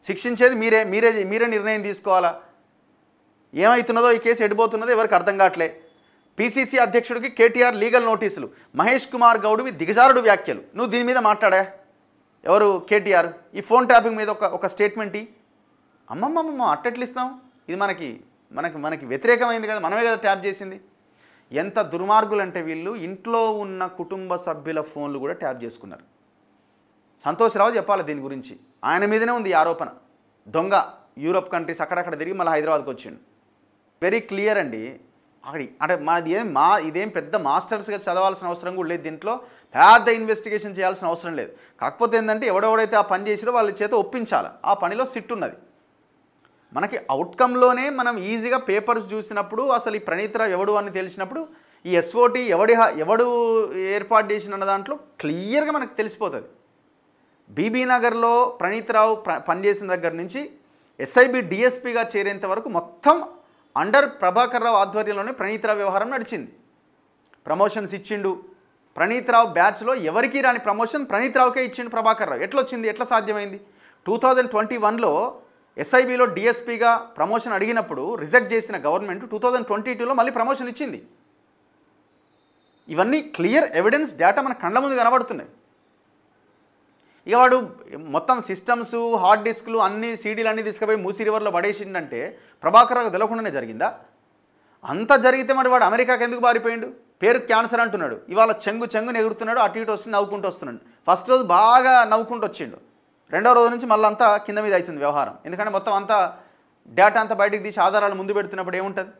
శిక్షించేది మీరే మీరే మీరే నిర్ణయం తీసుకోవాలా. ఏమవుతున్నదో ఈ కేసు ఎడిపోతున్నదో ఎవరికి అర్థం కావట్లే. పీసీసీ అధ్యక్షుడికి కేటీఆర్ లీగల్ నోటీసులు, మహేష్ కుమార్ గౌడ్వి దిగజారుడు వ్యాఖ్యలు. నువ్వు దీని మీద మాట్లాడా? ఎవరు? కేటీఆర్. ఈ ఫోన్ ట్యాపింగ్ మీద ఒక స్టేట్మెంట్ అమ్మమ్మమ్మ అట్టెట్లు ఇస్తాం? ఇది మనకి మనకి మనకి వ్యతిరేకమైంది కదా, మనమే కదా ట్యాప్ చేసింది. ఎంత దుర్మార్గులు అంటే వీళ్ళు ఇంట్లో ఉన్న కుటుంబ సభ్యుల ఫోన్లు కూడా ట్యాప్ చేసుకున్నారు. సంతోష్ రావు చెప్పాలి దీని గురించి. ఆయన మీదనే ఉంది ఈ ఆరోపణ. దొంగ యూరోప్ కంట్రీస్ అక్కడక్కడ తిరిగి మళ్ళీ హైదరాబాద్కి వచ్చిండు. వెరీ క్లియర్ అండి. అక్కడి అంటే మాది ఇదేం పెద్ద మాస్టర్స్గా చదవాల్సిన అవసరం కూడా లేదు. దీంట్లో పెద్ద ఇన్వెస్టిగేషన్ చేయాల్సిన అవసరం లేదు. కాకపోతే ఏంటంటే ఎవడెవడైతే ఆ పని చేసిరో వాళ్ళ చేత ఒప్పించాలి. ఆ పనిలో సిట్ ఉన్నది. మనకి అవుట్కమ్లోనే మనం ఈజీగా పేపర్స్ చూసినప్పుడు అసలు ఈ ప్రణీతరావు ఎవడు అని తెలిసినప్పుడు ఈ ఎస్ఓటీ ఎవడు ఏర్పాటు చేసిన దాంట్లో క్లియర్గా మనకు తెలిసిపోతుంది. బీబీ నగర్లో ప్రణీతరావు పనిచేసిన దగ్గర నుంచి ఎస్ఐబి డిఎస్పీగా చేరేంత వరకు మొత్తం అండర్ ప్రభాకర్ రావు ఆధ్వర్యంలోనే ప్రణీతరావు వ్యవహారం నడిచింది. ప్రమోషన్స్ ఇచ్చిండు. ప్రణీతరావు బ్యాచ్లో ఎవరికి రాని ప్రమోషన్ ప్రణీతరావుకే ఇచ్చిండు ప్రభాకర్ రావు. ఎట్లొచ్చింది? ఎట్లా సాధ్యమైంది? 2021లో ఎస్ఐబిలో డిఎస్పీగా ప్రమోషన్ అడిగినప్పుడు రిజెక్ట్ చేసిన గవర్నమెంట్ 2022లో మళ్ళీ ప్రమోషన్ ఇచ్చింది. ఇవన్నీ క్లియర్ ఎవిడెన్స్ డేటా మన కళ్ళ ముందు కనబడుతున్నాయి. ఇక వాడు మొత్తం సిస్టమ్స్ హార్డ్ డిస్క్లు అన్ని సీడీలు అన్నీ తీసుకుపోయి మూసీ రివర్లో పడేసిండంటే ప్రభాకర్ రావు తెలియకుండానే జరిగిందా? అంత జరిగితే మరి వాడు అమెరికాకి ఎందుకు పారిపోయిండు? పేరు క్యాన్సర్ అంటున్నాడు. ఇవాళ చెంగుని ఎగురుతున్నాడు, అటు ఇటు వస్తుంది, నవ్వుకుంటూ వస్తున్నాడు. ఫస్ట్ రోజు బాగా నవ్వుకుంటూ వచ్చిండు. రెండో రోజు నుంచి మళ్ళీ అంతా కింద మీద అవుతుంది వ్యవహారం. ఎందుకంటే మొత్తం అంతా డేటా అంతా బయటికి తీసి ఆధారాలు ముందు పెడుతున్నప్పుడు ఏముంటుంది?